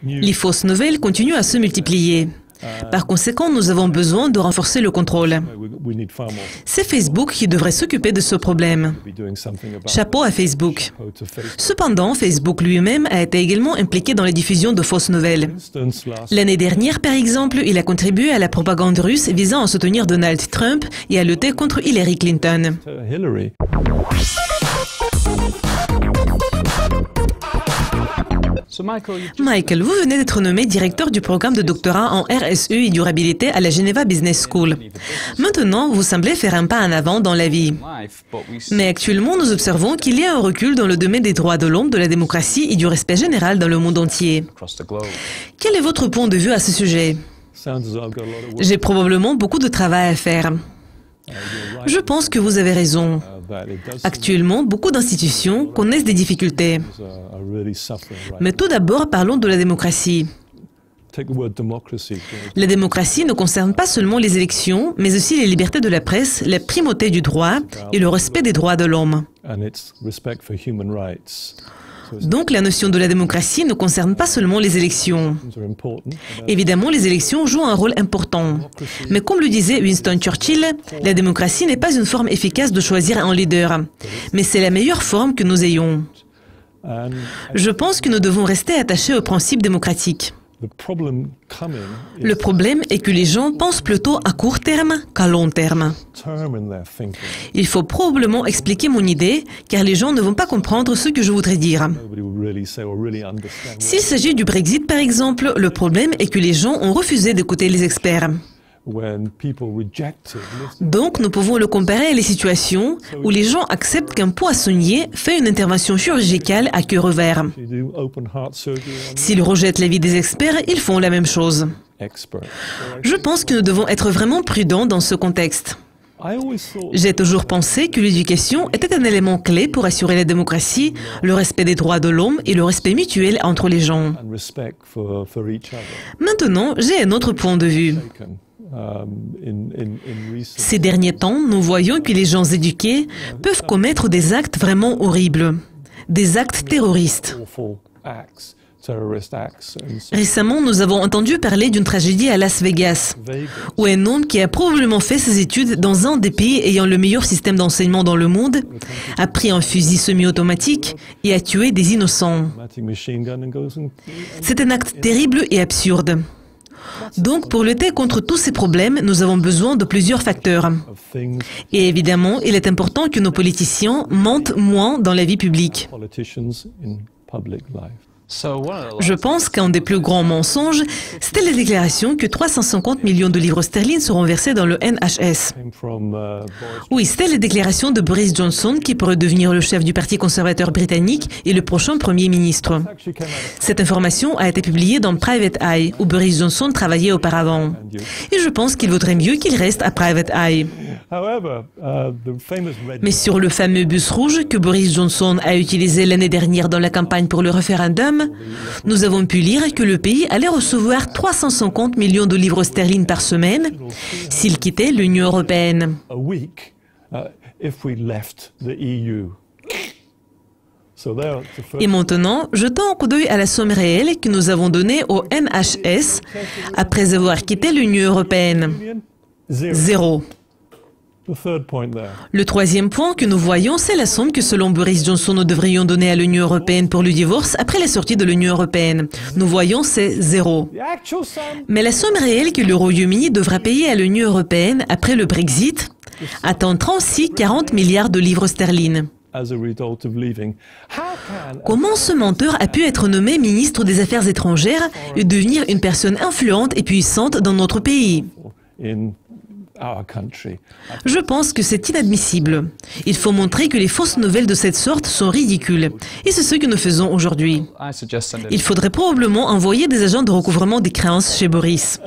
Les fausses nouvelles continuent à se multiplier. Par conséquent, nous avons besoin de renforcer le contrôle. C'est Facebook qui devrait s'occuper de ce problème. Chapeau à Facebook. Cependant, Facebook lui-même a été également impliqué dans la diffusion de fausses nouvelles. L'année dernière, par exemple, il a contribué à la propagande russe visant à soutenir Donald Trump et à lutter contre Hillary Clinton. Michael, vous venez d'être nommé directeur du programme de doctorat en RSE et durabilité à la Geneva Business School. Maintenant, vous semblez faire un pas en avant dans la vie. Mais actuellement, nous observons qu'il y a un recul dans le domaine des droits de l'homme, de la démocratie et du respect général dans le monde entier. Quel est votre point de vue à ce sujet? J'ai probablement beaucoup de travail à faire. Je pense que vous avez raison. Actuellement, beaucoup d'institutions connaissent des difficultés. Mais tout d'abord, parlons de la démocratie. La démocratie ne concerne pas seulement les élections, mais aussi les libertés de la presse, la primauté du droit et le respect des droits de l'homme. Donc, la notion de la démocratie ne concerne pas seulement les élections. Évidemment, les élections jouent un rôle important. Mais comme le disait Winston Churchill, la démocratie n'est pas une forme efficace de choisir un leader, mais c'est la meilleure forme que nous ayons. Je pense que nous devons rester attachés aux principes démocratiques. Le problème est que les gens pensent plutôt à court terme qu'à long terme. Il faut probablement expliquer mon idée, car les gens ne vont pas comprendre ce que je voudrais dire. S'il s'agit du Brexit, par exemple, le problème est que les gens ont refusé d'écouter les experts. Donc, nous pouvons le comparer à les situations où les gens acceptent qu'un poissonnier fait une intervention chirurgicale à cœur ouvert. S'ils rejettent l'avis des experts, ils font la même chose. Je pense que nous devons être vraiment prudents dans ce contexte. J'ai toujours pensé que l'éducation était un élément clé pour assurer la démocratie, le respect des droits de l'homme et le respect mutuel entre les gens. Maintenant, j'ai un autre point de vue. Ces derniers temps, nous voyons que les gens éduqués peuvent commettre des actes vraiment horribles, des actes terroristes. Récemment, nous avons entendu parler d'une tragédie à Las Vegas, où un homme qui a probablement fait ses études dans un des pays ayant le meilleur système d'enseignement dans le monde a pris un fusil semi-automatique et a tué des innocents. C'est un acte terrible et absurde. Donc, pour lutter contre tous ces problèmes, nous avons besoin de plusieurs facteurs. Et évidemment, il est important que nos politiciens mentent moins dans la vie publique. Je pense qu'un des plus grands mensonges, c'était la déclaration que 350 millions de livres sterling seront versés dans le NHS. Oui, c'était la déclaration de Boris Johnson qui pourrait devenir le chef du Parti conservateur britannique et le prochain Premier ministre. Cette information a été publiée dans Private Eye, où Boris Johnson travaillait auparavant. Et je pense qu'il vaudrait mieux qu'il reste à Private Eye. Mais sur le fameux bus rouge que Boris Johnson a utilisé l'année dernière dans la campagne pour le référendum, nous avons pu lire que le pays allait recevoir 350 millions de livres sterling par semaine s'il quittait l'Union européenne. Et maintenant, jetons un coup d'œil à la somme réelle que nous avons donnée au NHS après avoir quitté l'Union européenne. 0. Le troisième point que nous voyons, c'est la somme que selon Boris Johnson nous devrions donner à l'Union européenne pour le divorce après la sortie de l'Union européenne. Nous voyons, c'est 0. Mais la somme réelle que le Royaume-Uni devra payer à l'Union européenne après le Brexit atteint 36-40 milliards de livres sterling. Comment ce menteur a pu être nommé ministre des Affaires étrangères et devenir une personne influente et puissante dans notre pays? Je pense que c'est inadmissible. Il faut montrer que les fausses nouvelles de cette sorte sont ridicules. Et c'est ce que nous faisons aujourd'hui. Il faudrait probablement envoyer des agents de recouvrement des créances chez Boris.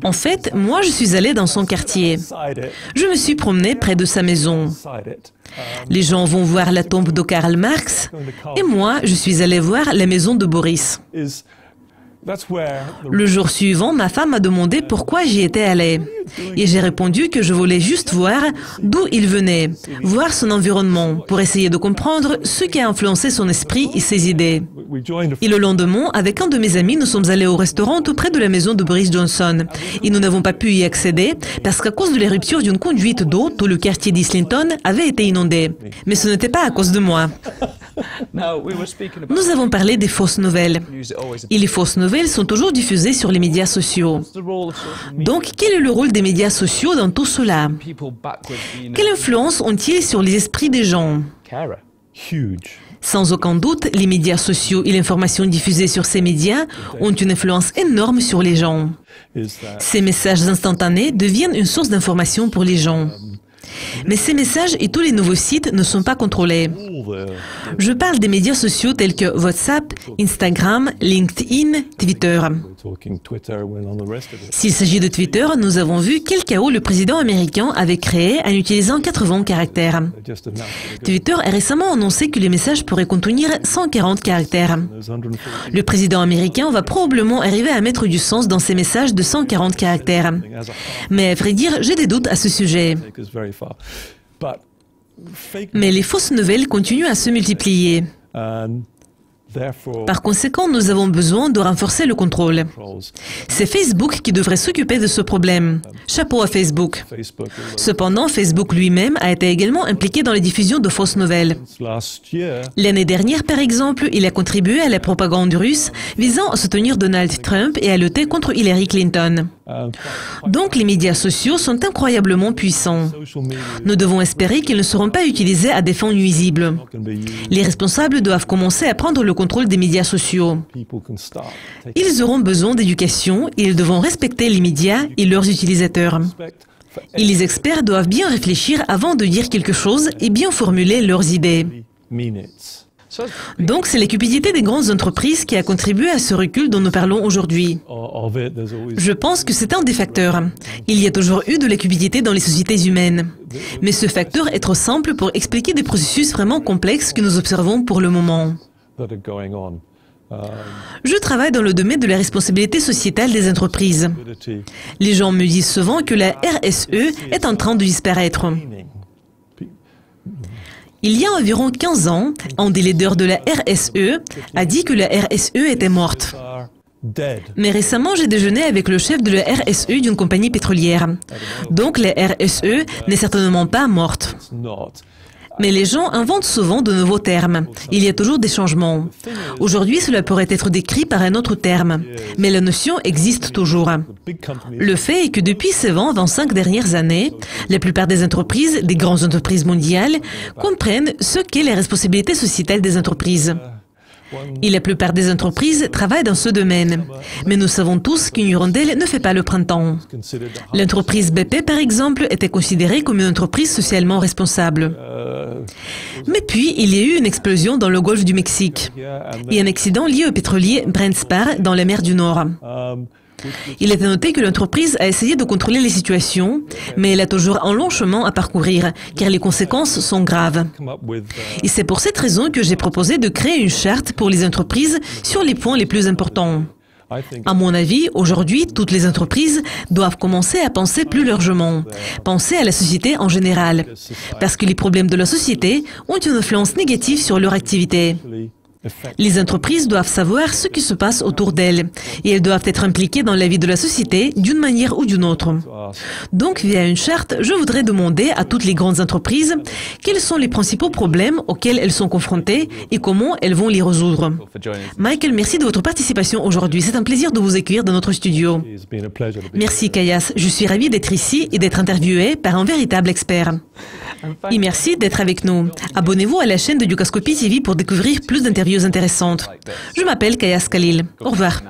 En fait, moi, je suis allé dans son quartier. Je me suis promené près de sa maison. Les gens vont voir la tombe de Karl Marx. Et moi, je suis allé voir la maison de Boris. Le jour suivant, ma femme m'a demandé pourquoi j'y étais allée. Et j'ai répondu que je voulais juste voir d'où il venait, voir son environnement, pour essayer de comprendre ce qui a influencé son esprit et ses idées. Et le lendemain, avec un de mes amis, nous sommes allés au restaurant tout près de la maison de Boris Johnson. Et nous n'avons pas pu y accéder parce qu'à cause de la rupture d'une conduite d'eau, tout le quartier d'Islington avait été inondé. Mais ce n'était pas à cause de moi. Nous avons parlé des fausses nouvelles. Et les fausses nouvelles sont toujours diffusées sur les médias sociaux. Donc, quel est le rôle des médias sociaux dans tout cela? Quelle influence ont-ils sur les esprits des gens? Sans aucun doute, les médias sociaux et l'information diffusée sur ces médias ont une influence énorme sur les gens. Ces messages instantanés deviennent une source d'information pour les gens. Mais ces messages et tous les nouveaux sites ne sont pas contrôlés. Je parle des médias sociaux tels que WhatsApp, Instagram, LinkedIn, Twitter. S'il s'agit de Twitter, nous avons vu quel chaos le président américain avait créé en utilisant 80 caractères. Twitter a récemment annoncé que les messages pourraient contenir 140 caractères. Le président américain va probablement arriver à mettre du sens dans ces messages de 140 caractères. Mais à vrai dire, j'ai des doutes à ce sujet. Mais les fausses nouvelles continuent à se multiplier. Par conséquent, nous avons besoin de renforcer le contrôle. C'est Facebook qui devrait s'occuper de ce problème. Chapeau à Facebook. Cependant, Facebook lui-même a été également impliqué dans la diffusion de fausses nouvelles. L'année dernière, par exemple, il a contribué à la propagande russe visant à soutenir Donald Trump et à lutter contre Hillary Clinton. Donc, les médias sociaux sont incroyablement puissants. Nous devons espérer qu'ils ne seront pas utilisés à des fins nuisibles. Les responsables doivent commencer à prendre le contrôle des médias sociaux. Ils auront besoin d'éducation et ils devront respecter les médias et leurs utilisateurs. Et les experts doivent bien réfléchir avant de dire quelque chose et bien formuler leurs idées. Donc, c'est la cupidité des grandes entreprises qui a contribué à ce recul dont nous parlons aujourd'hui. Je pense que c'est un des facteurs. Il y a toujours eu de la cupidité dans les sociétés humaines. Mais ce facteur est trop simple pour expliquer des processus vraiment complexes que nous observons pour le moment. Je travaille dans le domaine de la responsabilité sociétale des entreprises. Les gens me disent souvent que la RSE est en train de disparaître. Il y a environ 15 ans, un des leaders de la RSE a dit que la RSE était morte. Mais récemment, j'ai déjeuné avec le chef de la RSE d'une compagnie pétrolière. Donc la RSE n'est certainement pas morte. Mais les gens inventent souvent de nouveaux termes. Il y a toujours des changements. Aujourd'hui, cela pourrait être décrit par un autre terme. Mais la notion existe toujours. Le fait est que depuis ces 20-25 dernières années, la plupart des entreprises, des grandes entreprises mondiales, comprennent ce qu'est la responsabilité sociétale des entreprises. Et la plupart des entreprises travaillent dans ce domaine. Mais nous savons tous qu'une hirondelle ne fait pas le printemps. L'entreprise BP, par exemple, était considérée comme une entreprise socialement responsable. Mais puis, il y a eu une explosion dans le golfe du Mexique et un accident lié au pétrolier Brent Spar dans la mer du Nord. Il est à noter que l'entreprise a essayé de contrôler les situations, mais elle a toujours un long chemin à parcourir, car les conséquences sont graves. Et c'est pour cette raison que j'ai proposé de créer une charte pour les entreprises sur les points les plus importants. À mon avis, aujourd'hui, toutes les entreprises doivent commencer à penser plus largement, penser à la société en général, parce que les problèmes de la société ont une influence négative sur leur activité. Les entreprises doivent savoir ce qui se passe autour d'elles et elles doivent être impliquées dans la vie de la société d'une manière ou d'une autre. Donc, via une charte, je voudrais demander à toutes les grandes entreprises quels sont les principaux problèmes auxquels elles sont confrontées et comment elles vont les résoudre. Michael, merci de votre participation aujourd'hui. C'est un plaisir de vous accueillir dans notre studio. Merci, Kayas. Je suis ravie d'être ici et d'être interviewé par un véritable expert. Et merci d'être avec nous. Abonnez-vous à la chaîne de Dukascopy TV pour découvrir plus d'interviews intéressantes. Je m'appelle Kayas Khalil. Au revoir.